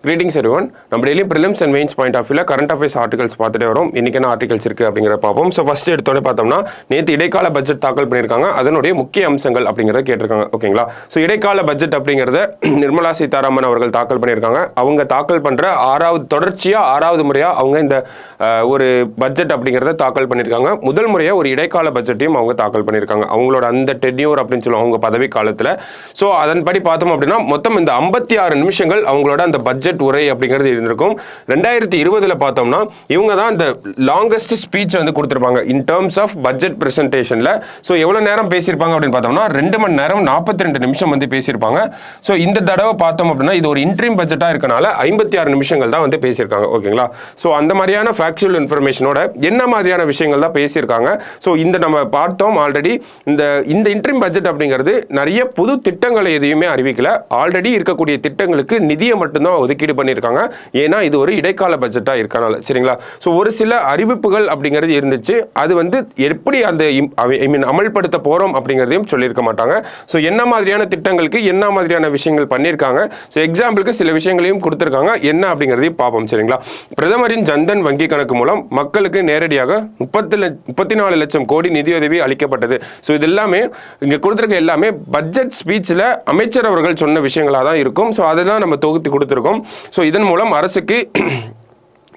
Greetings everyone. நம்ம daily prelims and mains point of வியூல current affairs articles பார்த்துட்டு வரோம். இன்னைக்கு என்ன ஆர்டிகல்ஸ் இருக்கு அப்படிங்கிறத பார்ப்போம். ஸோ ஃபர்ஸ்ட் எடுத்தோடனே பார்த்தோம்னா நேற்று இடைக்கால பட்ஜெட் தாக்கல் பண்ணியிருக்காங்க. அதனுடைய முக்கிய அம்சங்கள் அப்படிங்கிறத கேட்டிருக்காங்க. ஓகேங்களா? ஸோ இடைக்கால பட்ஜெட் அப்படிங்கிறத நிர்மலா சீதாராமன் அவர்கள் தாக்கல் பண்ணியிருக்காங்க. அவங்க தாக்கல் பண்ற ஆறாவது முறையா அவங்க இந்த ஒரு பட்ஜெட் அப்படிங்கிறத தாக்கல் பண்ணியிருக்காங்க. முதல் முறையாக ஒரு இடைக்கால பட்ஜெட்டையும் அவங்க தாக்கல் பண்ணியிருக்காங்க. அவங்களோட அந்த டென்யூர் அப்படின்னு சொல்லுவாங்க அவங்க பதவி காலத்தில். ஸோ அதன்படி பார்த்தோம் அப்படின்னா மொத்தம் இந்த 56 நிமிஷங்கள் அவங்களோட அந்த பட்ஜெட் உரை அப்படிங்கிறது இருந்திருக்கும். 2020 பார்த்தோம்னா இவங்க தான் அந்த லாங்கஸ்ட் ஸ்பீச் வந்து கொடுத்திருப்பாங்க இன் டர்ம்ஸ் ஆஃப் பட்ஜெட் பிரசன்டேஷன்ல. ஸோ எவ்வளவு நேரம் பேசியிருப்பாங்க அப்படின்னு பார்த்தோம்னா 2 மணி நேரம் 42 நிமிஷம் வந்து பேசியிருப்பாங்க. ஸோ இந்த தடவை பார்த்தோம் அப்படின்னா இது ஒரு இன்ட்ரீம் பட்ஜெட்டா இருக்கனால 56 நிமிஷங்கள் தான் வந்து பேசியிருக்காங்க. ஓகேங்களா? ஸோ அந்த மாதிரியான ஃபேக்சுவல் இன்ஃபர்மேஷனோட என்ன மாதிரியான விஷயங்கள் தான் பேசியிருக்காங்க. ஸோ இந்த நம்ம பார்த்தோம் ஆல்ரெடி இந்த இன்ட்ரீம் பட்ஜெட் அப்படிங்கிறது நிறைய புது திட்டங்களை எதையுமே அறிவிக்கல. ஆல்ரெடி இருக்கக்கூடிய திட்டங்களுக்கு நிதியை மட்டும்தான் ஒதுக்கீடு பண்ணியிருக்காங்க. ஏன்னா இது ஒரு இடைக்கால பட்ஜெட்டா இருக்கனால. சரிங்களா? ஸோ ஒரு சில அறிவிப்புகள் அப்படிங்கிறது இருந்துச்சு. அது வந்து எப்படி அந்த அமல்படுத்த போறோம் அப்படிங்கிறதையும் சொல்லியிருக்க மாட்டாங்க. ஸோ என்ன மாதிரியான திட்டங்களுக்கு என்ன மாதிரியான விஷயங்கள் பண்ணியிருக்காங்க. ஸோ எக்ஸாம்பிளுக்கு சில விஷயங்களையும் கொடுத்துருக்காங்க. என்ன அப்படிங்கிறதையும் பார்ப்போம். சரிங்களா? பிரதமரின் ஜன்தன் வங்கி கணக்கு மூலம் மக்களுக்கு நேரடியாக 34 லட்சம் கோடி நிதியுதவி அளிக்கப்பட்டது. ஸோ இது எல்லாமே இங்க கொடுத்துருக்க எல்லாமே பட்ஜெட் ஸ்பீச்சில் அமைச்சர் அவர்கள் சொன்ன விஷயங்களாக தான் இருக்கும். ஸோ அதை தான் நம்ம தொகுத்து கொடுத்துருக்கோம். ஸோ இதன் மூலம் அரசுக்கு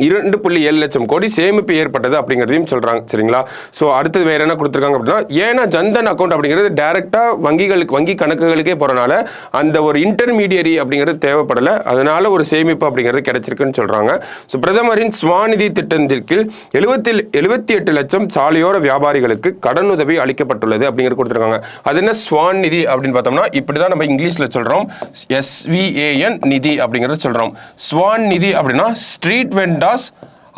2.7 லட்சம் கோடி சேமிப்பு ஏற்பட்டது அப்படிங்கிறதையும் சொல்றாங்க. சரிங்களா? ஸோ அடுத்தது வேற என்ன கொடுத்துருக்காங்க அப்படின்னா ஏன்னா ஜன்தன் அக்கௌண்ட் அப்படிங்கிறது டைரக்டா வங்கி கணக்குகளுக்கே போறனால அந்த ஒரு இன்டர்மீடியரி அப்படிங்கிறது தேவைப்படலை. அதனால ஒரு சேமிப்பு அப்படிங்கிறது கிடைச்சிருக்குன்னு சொல்றாங்க. ஸோ பிரதமரின் ஸ்வாநிதி திட்டத்தின் கீழ் 78 லட்சம் சாலையோர வியாபாரிகளுக்கு கடனுதவி அளிக்கப்பட்டுள்ளது அப்படிங்கிறது கொடுத்துருக்காங்க. அது என்ன ஸ்வான் நிதி அப்படின்னு பார்த்தோம்னா இப்படிதான் நம்ம இங்கிலீஷ்ல சொல்றோம். SVAN நிதி அப்படிங்கிறது சொல்றோம். ஸ்வான் நிதி அப்படின்னா ஸ்ட்ரீட் வெண்டார்ஸ்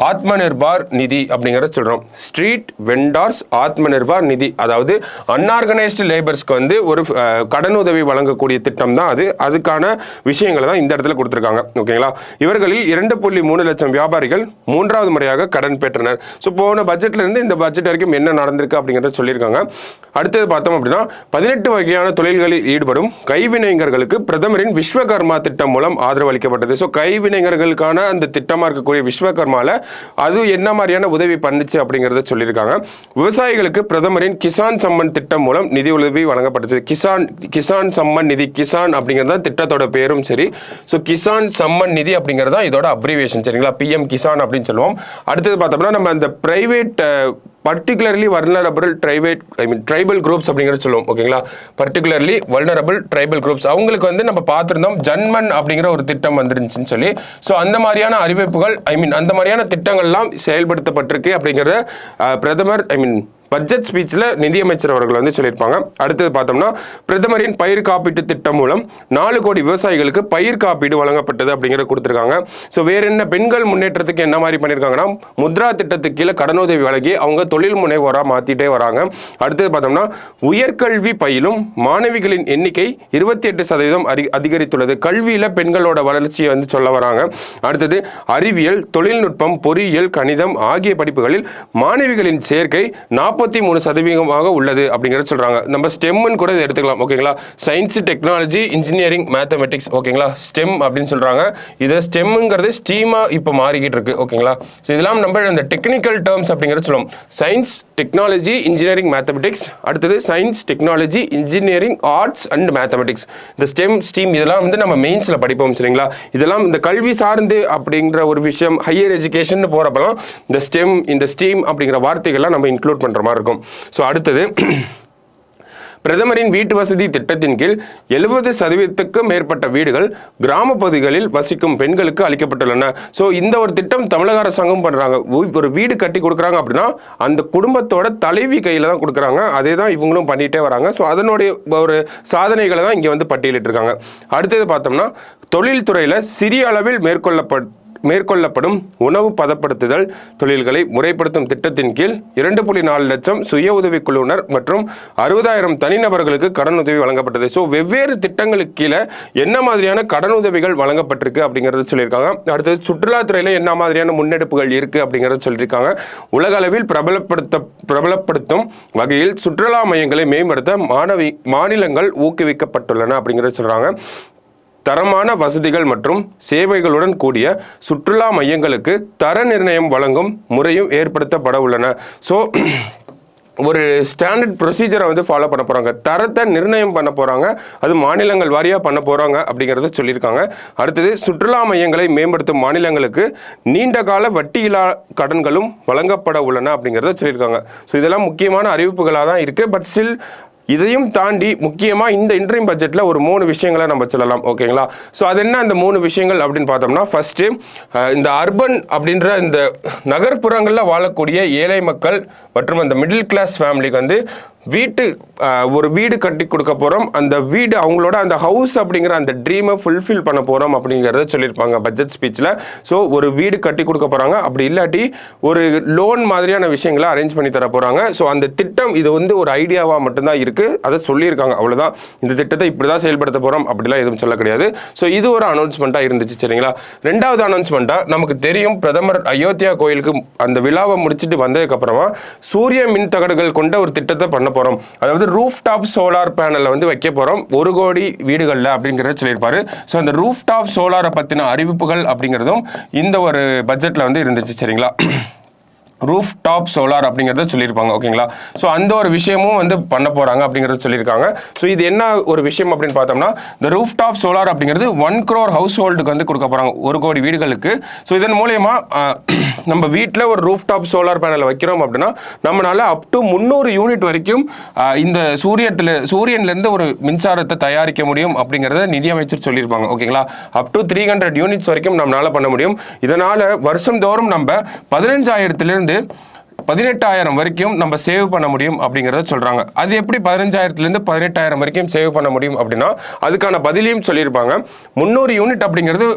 ஆத்மநிர்பார் நிதி அப்படிங்கிறத சொல்றோம். ஸ்ட்ரீட் வெண்டார்ஸ் ஆத்மநிர்பார் நிதி, அதாவது அன்ஆர்கனைஸ்டு லேபர்ஸ்க்கு வந்து ஒரு கடனுதவி வழங்கக்கூடிய திட்டம் தான் அது. அதுக்கான விஷயங்களை தான் இந்த இடத்துல கொடுத்துருக்காங்க. ஓகேங்களா? இவர்களில் 2.3 லட்சம் வியாபாரிகள் 3வது முறையாக கடன் பெற்றனர். ஸோ போன பட்ஜெட்ல இருந்து இந்த பட்ஜெட் வரைக்கும் என்ன நடந்திருக்கு அப்படிங்கிறத சொல்லியிருக்காங்க. அடுத்தது பார்த்தோம் அப்படின்னா 18 வகையான தொழில்களில் ஈடுபடும் கைவினைஞர்களுக்கு பிரதமரின் விஸ்வகர்மா திட்டம் மூலம் ஆதரவு அளிக்கப்பட்டது. ஸோ கைவினைஞர்களுக்கான அந்த திட்டமா இருக்கக்கூடிய விஸ்வகர்மால அது என்ன மாதிரியான உதவி பண்ணுச்சு அப்படிங்கறத சொல்லியிருக்காங்க. விவசாயிகளுக்கு பிரதமரின் கிசான் சம்மன் திட்டம் மூலம் நிதி உதவி வழங்கப்பட்டது. கிசான் சம்மன் நிதி, கிசான் அப்படிங்கிறது திட்டத்தோட பேரும் சரி. ஸோ கிசான் சம்மன் நிதி அப்படிங்கிறதா இதோட அப்ரிவேஷன். சரிங்களா? PM கிசான் அப்படின்னு சொல்லுவோம். அடுத்தது பார்த்தோம்னா நம்ம இந்த private particularly vulnerable tribal groups அப்படிங்கிறது சொல்லுவோம். ஓகேங்களா? particularly vulnerable tribal groups அவங்களுக்கு வந்து நம்ம பார்த்திருந்தோம் ஜன்மன் அப்படிங்கிற ஒரு திட்டம் வந்துருந்துச்சுன்னு சொல்லி. ஸோ அந்த மாதிரியான அறிவிப்புகள் அந்த மாதிரியான திட்டங்கள்லாம் செயல்படுத்தப்பட்டிருக்கு அப்படிங்கிறத பிரதமர் பட்ஜெட் ஸ்பீச்சில் நிதியமைச்சர் அவர்கள் வந்து சொல்லியிருப்பாங்க. அடுத்தது பார்த்தோம்னா பிரதமரின் பயிர் காப்பீட்டு திட்டம் மூலம் 4 கோடி விவசாயிகளுக்கு பயிர் காப்பீடு வழங்கப்பட்டது அப்படிங்கிறத கொடுத்துருக்காங்க. ஸோ வேற என்ன பெண்கள் முன்னேற்றத்துக்கு என்ன மாதிரி பண்ணியிருக்காங்கன்னா முத்ரா திட்டத்துக்கு கீழே கடனுதவி வழங்கி அவங்க தொழில் முனைவோராக மாற்றிட்டே வராங்க. அடுத்தது பார்த்தோம்னா உயர்கல்வி பயிலும் மாணவிகளின் எண்ணிக்கை 28% அதிகரித்துள்ளது. கல்வியில் பெண்களோட வளர்ச்சியை வந்து சொல்ல வராங்க. அடுத்தது அறிவியல், தொழில்நுட்பம், பொறியியல், கணிதம் ஆகிய படிப்புகளில் மாணவிகளின் சேர்க்கை 43% உள்ளது அப்படிங்கிறத சொல்றாங்க. நம்ம ஸ்டெம்னு கூட எடுத்துக்கலாம். ஓகேங்களா? Science, technology, engineering, mathematics. ஓகேங்களா? ஸ்டெம் அப்படின்னு சொல்றாங்க. இது ஸ்டெம்ங்கிறது ஸ்டீமா இப்போ மாறிக்கிட்டு இருக்கு. ஓகேங்களா? ஸோ இதெல்லாம் நம்ம இந்த டெக்னிக்கல் டேர்ம்ஸ் அப்படிங்கிறத சொல்லுவோம். Science, technology, engineering, mathematics. அடுத்தது science, technology, engineering, arts and mathematics. இந்த ஸ்டீம் இதெல்லாம் வந்து நம்ம மெயின்ஸ்ல படிப்போம். சரிங்களா? இதெல்லாம் இந்த கல்வி சார்ந்து அப்படிங்கிற ஒரு விஷயம் ஹையர் எஜுகேஷன் போறப்பெல்லாம் இந்த ஸ்டீம் அப்படிங்கிற வார்த்தைகள்லாம் நம்ம இன்க்ளூட் பண்ற மாதிரி இருக்கும். ஸோ அடுத்தது பிரதமரின் வீட்டு வசதி திட்டத்தின் கீழ் 70% மேற்பட்ட வீடுகள் கிராம பகுதிகளில் வசிக்கும் பெண்களுக்கு அளிக்கப்பட்டுள்ளன. ஸோ இந்த ஒரு திட்டம் தமிழக அரசாங்கம் பண்றாங்க. ஒரு வீடு கட்டி கொடுக்குறாங்க அப்படின்னா அந்த குடும்பத்தோட தலைவி கையில தான் கொடுக்குறாங்க. அதே தான் இவங்களும் பண்ணிட்டே வராங்க. ஸோ அதனுடைய ஒரு சாதனைகளை தான் இங்கே வந்து பட்டியலிட்டு இருக்காங்க. அடுத்தது பார்த்தோம்னா தொழில்துறையில் சிறிய அளவில் மேற்கொள்ளப்படும் உணவு பதப்படுத்துதல் தொழில்களை முறைப்படுத்தும் திட்டத்தின் கீழ் 2.4 லட்சம் சுய உதவி குழுவினர் மற்றும் 60,000 தனிநபர்களுக்கு கடனுதவி வழங்கப்பட்டது. ஸோ வெவ்வேறு திட்டங்களுக்கு கீழே என்ன மாதிரியான கடனுதவிகள் வழங்கப்பட்டிருக்கு அப்படிங்கிறத சொல்லியிருக்காங்க. அடுத்தது சுற்றுலாத்துறையில என்ன மாதிரியான முன்னெடுப்புகள் இருக்கு அப்படிங்கிறத சொல்லியிருக்காங்க. உலக அளவில் பிரபலப்படுத்தும் வகையில் சுற்றுலா மையங்களை மேம்படுத்த மாநிலங்கள் ஊக்குவிக்கப்பட்டுள்ளன அப்படிங்கிறத சொல்றாங்க. தரமான வசதிகள் மற்றும் சேவைகளுடன் கூடிய சுற்றுலா மையங்களுக்கு தர நிர்ணயம் வழங்கும் முறையும் ஏற்படுத்தப்பட உள்ளன. ஸோ ஒரு ஸ்டாண்டர்ட் ப்ரொசீஜரை வந்து ஃபாலோ பண்ண போகிறாங்க, தரத்தை நிர்ணயம் பண்ண போகிறாங்க, அது மாநிலங்கள் வாரியாக பண்ண போகிறாங்க அப்படிங்கிறத சொல்லியிருக்காங்க. அடுத்தது சுற்றுலா மையங்களை மேம்படுத்தும் மாநிலங்களுக்கு நீண்ட கால வட்டியில்லா கடன்களும் வழங்கப்பட உள்ளன அப்படிங்கிறத சொல்லியிருக்காங்க. ஸோ இதெல்லாம் முக்கியமான அறிவிப்புகளாக தான் இருக்குது. பட் ஸ்டில் இதையும் தாண்டி முக்கியமாக இந்த இன்ட்ரீம் பட்ஜெட்டில் ஒரு 3 விஷயங்களை நம்ம சொல்லலாம். ஓகேங்களா? ஸோ அது என்ன அந்த 3 விஷயங்கள் அப்படின்னு பார்த்தோம்னா, ஃபஸ்ட்டு இந்த அர்பன் அப்படின்ற இந்த நகர்ப்புறங்களில் வாழக்கூடிய ஏழை மக்கள் மற்றும் அந்த மிடில் கிளாஸ் ஃபேமிலிக்கு வந்து ஒரு வீடு கட்டி கொடுக்க போகிறோம். அந்த வீடு அவங்களோட அந்த ஹவுஸ் அப்படிங்கிற அந்த ட்ரீமை ஃபுல்ஃபில் பண்ண போகிறோம் அப்படிங்கிறத சொல்லியிருப்பாங்க பட்ஜெட் ஸ்பீச்சில். ஸோ ஒரு வீடு கட்டி கொடுக்க போகிறாங்க, அப்படி இல்லாட்டி ஒரு லோன் மாதிரியான விஷயங்களை அரேஞ்ச் பண்ணி தர போகிறாங்க. ஸோ அந்த திட்டம் இது வந்து ஒரு ஐடியாவாக மட்டும்தான் இருக்குது, அதை சொல்லியிருக்காங்க, அவ்வளோதான். இந்த திட்டத்தை இப்படி தான் செயல்படுத்த போகிறோம் அப்படிலாம் எதுவும் சொல்ல கிடையாது. ஸோ இது ஒரு அனௌன்ஸ்மெண்ட்டாக இருந்துச்சு. சரிங்களா? ரெண்டாவது அனௌன்ஸ்மெண்ட்டாக நமக்கு தெரியும், பிரதமர் அயோத்தியா கோயிலுக்கு அந்த விழாவை முடிச்சுட்டு வந்ததுக்கப்புறமா சூரிய மின் தகடுகள் கொண்ட ஒரு திட்டத்தை பண்ண போறோம். அதாவது ரூஃப் டாப் சோலார் பேனலை வந்து வைக்க போறோம் 1 கோடி வீடுகளில் அப்படிங்கிறத சொல்லியிருப்பாரு. ஸோ அந்த ரூஃப் டாப் சோலாரை பற்றின அறிவிப்புகள் அப்படிங்கிறதும் இந்த ஒரு பட்ஜெட்டில் வந்து இருந்துச்சு. சரிங்களா? ரூஃப் டாப் சோலார் அப்படிங்கிறத சொல்லியிருப்பாங்க. ஓகேங்களா? ஸோ அந்த ஒரு விஷயமும் வந்து பண்ண போகிறாங்க அப்படிங்கிறத சொல்லியிருக்காங்க. ஸோ இது என்ன ஒரு விஷயம் அப்படின்னு பார்த்தோம்னா, இந்த ரூஃப் டாப் சோலார் அப்படிங்கிறது 1 crore ஹவுஸ் ஹோல்டுக்கு வந்து கொடுக்க போகிறாங்க, 1 கோடி வீடுகளுக்கு. ஸோ இதன் மூலயமா நம்ம வீட்டில் ஒரு ரூஃப் டாப் சோலார் பேனல் வைக்கிறோம் அப்படின்னா நம்மளால அப் டு 300 யூனிட் வரைக்கும் இந்த சூரியன்லேருந்து ஒரு மின்சாரத்தை தயாரிக்க முடியும் அப்படிங்கிறத நிதியமைச்சர் சொல்லியிருப்பாங்க. ஓகேங்களா? அப் டு 300 யூனிட்ஸ் வரைக்கும் நம்மளால பண்ண முடியும். இதனால் வருஷந்தோறும் நம்ம 15,000 18,000 வரைக்கும் நம்ம சேவ் பண்ண முடியும் அப்படிங்கிறத சொல்றாங்க. அது எப்படி 15,000 18,000 வரைக்கும் சேவ் பண்ண முடியும் அப்படின்னா அதுக்கான பதிலையும் சொல்லியிருப்பாங்க. 300 யூனிட் அப்படிங்கிறது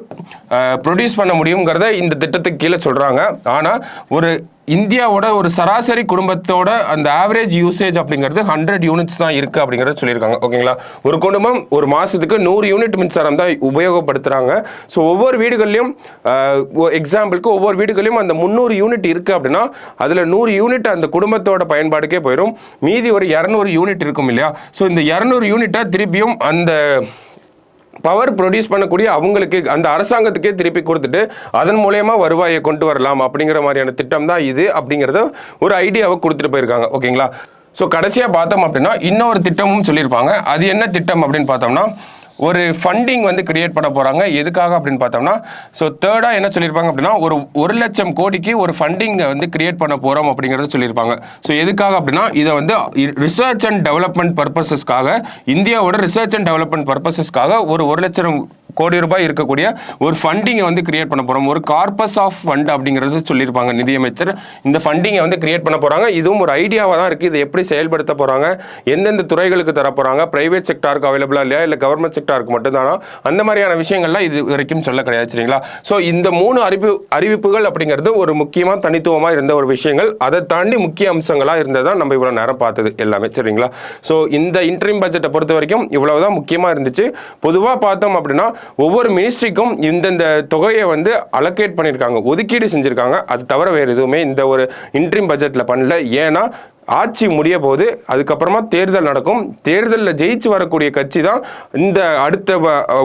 ப்ரொடியூஸ் பண்ண முடியுங்கிறத இந்த திட்டத்துக்கு கீழே சொல்றாங்க. ஆனா ஒரு இந்தியாவோட ஒரு சராசரி குடும்பத்தோட அந்த ஆவரேஜ் யூசேஜ் அப்படிங்கிறது 100 யூனிட்ஸ் தான் இருக்கு அப்படிங்கிறத சொல்லியிருக்காங்க. ஓகேங்களா? ஒரு குடும்பம் ஒரு மாசத்துக்கு 100 யூனிட் மின்சாரம் தான் உபயோகப்படுத்துறாங்க. ஸோ ஒவ்வொரு வீடுகள்லையும் எக்ஸாம்பிளுக்கு ஒவ்வொரு வீடுகளையும் அந்த 300 யூனிட் இருக்கு அப்படின்னா அதுல 100 யூனிட் அந்த குடும்பத்தோட பயன்பாடுக்கே போயிடும். மீதி ஒரு 200 யூனிட் இருக்கும் இல்லையா? ஸோ இந்த 200 யூனிட்டை திருப்பியும் அந்த பவர் ப்ரொடியூஸ் பண்ணக்கூடிய அவங்களுக்கு அந்த அரசாங்கத்துக்கே திருப்பி கொடுத்துட்டு அதன் மூலயமா வருவாயை கொண்டு வரலாம் அப்படிங்கிற மாதிரியான திட்டம் தான் இது அப்படிங்கிறத ஒரு ஐடியாவை கொடுத்துட்டு போயிருக்காங்க. ஓகேங்களா? ஸோ கடைசியாக பார்த்தோம் அப்படின்னா இன்னொரு திட்டமும் சொல்லியிருப்பாங்க. அது என்ன திட்டம் அப்படின்னு பார்த்தோம்னா, ஒரு ஃபண்டிங் வந்து கிரியேட் பண்ண போகிறாங்க. எதுக்காக அப்படின்னு பார்த்தோம்னா, ஸோ தேர்டாக என்ன சொல்லியிருப்பாங்க அப்படின்னா, ஒரு 1,00,000 கோடிக்கு ஒரு ஃபண்டிங்கை வந்து கிரியேட் பண்ண போகிறோம் அப்படிங்கிறத சொல்லியிருப்பாங்க. ஸோ எதுக்காக அப்படின்னா, இதை வந்து ரிசர்ச் அண்ட் டெவலப்மெண்ட் பர்பஸஸ்க்காக, இந்தியாவோட ரிசர்ச் அண்ட் டெவலப்மெண்ட் பர்பஸஸ்க்காக ஒரு 1,00,000 கோடி ரூபாய் இருக்கக்கூடிய ஒரு ஃபண்டிங்கை வந்து கிரியேட் பண்ண போகிறோம். ஒரு கார்பஸ் ஆஃப் ஃபண்ட் அப்படிங்கிறது சொல்லியிருப்பாங்க நிதியமைச்சர். இந்த ஃபண்டிங்கை வந்து கிரியேட் பண்ண போகிறாங்க. இதுவும் ஒரு ஐடியாவாக தான் இருக்குது. இதை எப்படி செயல்படுத்த போகிறாங்க, எந்தெந்த துறைகளுக்கு தர போகிறாங்க, பிரைவேட் செக்டாருக்கு அவைலபிளாக இல்லையா, இல்லை கவர்மெண்ட் செக்டாருக்கு மட்டும்தானா, அந்த மாதிரியான விஷயங்கள்லாம் இது வரைக்கும் சொல்ல கிடையாது. சரிங்களா? ஸோ இந்த 3 அறிவிப்புகள் அப்படிங்கிறது ஒரு முக்கியமாக தனித்துவமாக இருந்த ஒரு விஷயங்கள். அதை தாண்டி முக்கிய அம்சங்களாக இருந்ததான் நம்ம இவ்வளோ நேரம் பார்த்தது எல்லாமே. சரிங்களா? ஸோ இந்த இன்ட்ரீம் பட்ஜெட்டை பொறுத்த வரைக்கும் இவ்வளவுதான் முக்கியமாக இருந்துச்சு. பொதுவாக பார்த்தோம் அப்படின்னா ஒவ்வொரு மினிஸ்ட்ரிக்கும் இந்தந்த தொகையை வந்து அலோகேட் பண்ணியிருக்காங்க, ஒதுக்கீடு செஞ்சுருக்காங்க. அது தவிர வேறு எதுவுமே இந்த ஒரு இன்ட்ரீம் பட்ஜெட்டில் பண்ணல. ஏன்னா ஆட்சி முடிய போது அதுக்கப்புறமா தேர்தல் நடக்கும். தேர்தலில் ஜெயிச்சு வரக்கூடிய கட்சி தான் இந்த அடுத்த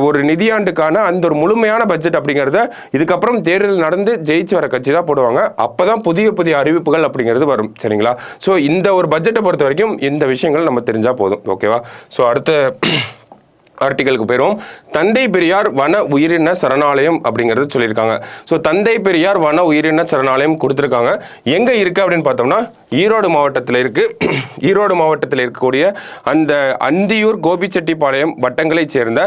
ஒரு நிதியாண்டுக்கான அந்த ஒரு முழுமையான பட்ஜெட் அப்படிங்கிறத இதுக்கப்புறம் தேர்தல் நடந்து ஜெயிச்சு வர கட்சி தான் போடுவாங்க. அப்போ தான் புதிய புதிய அறிவிப்புகள் அப்படிங்கிறது வரும். சரிங்களா? ஸோ இந்த ஒரு பட்ஜெட்டை பொறுத்த வரைக்கும் இந்த விஷயங்கள் நம்ம தெரிஞ்சால் போதும். ஓகேவா? ஸோ அடுத்த ஆர்டிகலுக்கு போயிடும். தந்தை பெரியார் வன உயிரின சரணாலயம் அப்படிங்கிறது சொல்லியிருக்காங்க. ஸோ தந்தை பெரியார் வன உயிரின சரணாலயம் கொடுத்துருக்காங்க. எங்கே இருக்குது அப்படின்னு பார்த்தோம்னா ஈரோடு மாவட்டத்தில் இருக்குது. ஈரோடு மாவட்டத்தில் இருக்கக்கூடிய அந்த அந்தியூர் கோபிச்செட்டிப்பாளையம் வட்டங்களைச் சேர்ந்த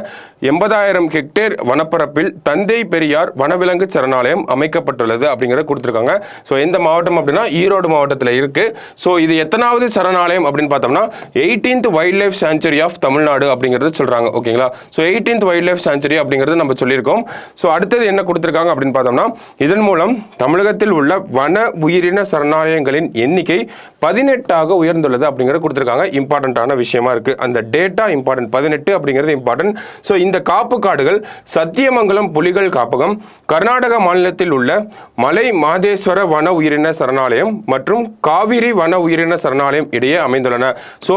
80,000 ஹெக்டேர் வனப்பரப்பில் தந்தை பெரியார் வனவிலங்கு சரணாலயம் அமைக்கப்பட்டுள்ளது அப்படிங்கிறத கொடுத்துருக்காங்க. ஸோ எந்த மாவட்டம் அப்படின்னா ஈரோடு மாவட்டத்தில் இருக்குது. ஸோ இது எத்தனாவது சரணாலயம் அப்படின்னு பார்த்தோம்னா 18th wildlife sanctuary of Tamil Nadu அப்படிங்கிறது சொல்கிறாங்க. ஓகேங்களா? So 18th wildlife sanctuary அப்படிங்கிறது நம்ம சொல்லியிருக்கோம். ஸோ அடுத்தது என்ன கொடுத்துருக்காங்க அப்படின்னு பார்த்தோம்னா, இதன் மூலம் தமிழகத்தில் உள்ள வன உயிரின சரணாலயங்களின் எண்ணிக்கை 18ஆக உயர்ந்துள்ளது அப்படிங்கிறது கொடுத்துருக்காங்க. இம்பார்ட்டண்ட்டான விஷயமா இருக்கு. அந்த டேட்டா இம்பார்ட்டன்ட், 18 அப்படிங்கிறது இம்பார்ட்டன்ட். ஸோ இந்த காப்பு காடுகள் சத்தியமங்கலம் புலிகள் காப்பகம், கர்நாடக மாநிலத்தில் உள்ள மலை மாதேஸ்வர வன உயிரின சரணாலயம் மற்றும் காவிரி வன உயிரின சரணாலயம் இடையே அமைந்துள்ளன. ஸோ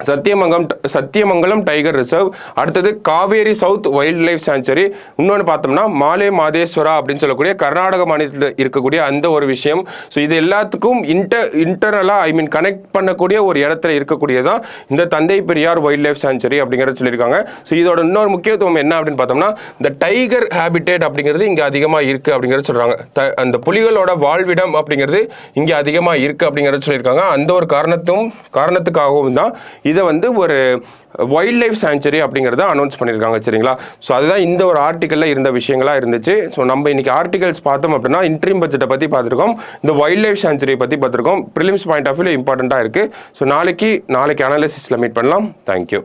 சத்தியமங்கலம் டைகர் ரிசர்வ், அடுத்தது Kaveri south wild life sanctuary, இன்னொன்று பார்த்தோம்னா மாலே மாதேஸ்வரா அப்படின்னு சொல்லக்கூடிய கர்நாடக மாநிலத்தில் இருக்கக்கூடிய அந்த ஒரு விஷயம். ஸோ இது எல்லாத்துக்கும் இன்டர்னலாக கனெக்ட் பண்ணக்கூடிய ஒரு இடத்துல இருக்கக்கூடியதான் இந்த தந்தை பெரியார் வைல்ட் லைஃப் சாங்சுரி அப்படிங்கிறத சொல்லியிருக்காங்க. ஸோ இதோட இன்னொரு முக்கியத்துவம் என்ன அப்படின்னு பார்த்தோம்னா இந்த டைகர் ஹேபிடேட் அப்படிங்கிறது இங்கே அதிகமாக இருக்குது அப்படிங்கிறத சொல்கிறாங்க. அந்த புலிகளோட வாழ்விடம் அப்படிங்கிறது இங்கே அதிகமாக இருக்குது அப்படிங்கிறத சொல்லியிருக்காங்க. அந்த ஒரு காரணத்துக்காகவும் தான் இதை வந்து ஒரு வைல்ட் லைஃப் சாங்சுரி அப்படிங்கிறத அனௌன்ஸ் பண்ணியிருக்காங்க. சரிங்களா? ஸோ அதுதான் இந்த ஒரு ஆர்டிக்கலில் இருந்த விஷயங்களாக இருந்துச்சு. ஸோ நம்ம இன்னைக்கு ஆர்டிகல்ஸ் பார்த்தோம் அப்படின்னா இன்ட்ரீம் பட்ஜெட்டை பற்றி பார்த்துருக்கோம், இந்த வைல்ட் லைஃப் சாங்சுரியை பற்றி பார்த்துருக்கோம். ப்ரிலிம்ஸ் பாயிண்ட் ஆஃப் வியூ இம்பார்ட்டண்ட்டாக இருக்குது. ஸோ நாளைக்கு அனாலிசிஸில் மீட் பண்ணலாம். தேங்க்யூ.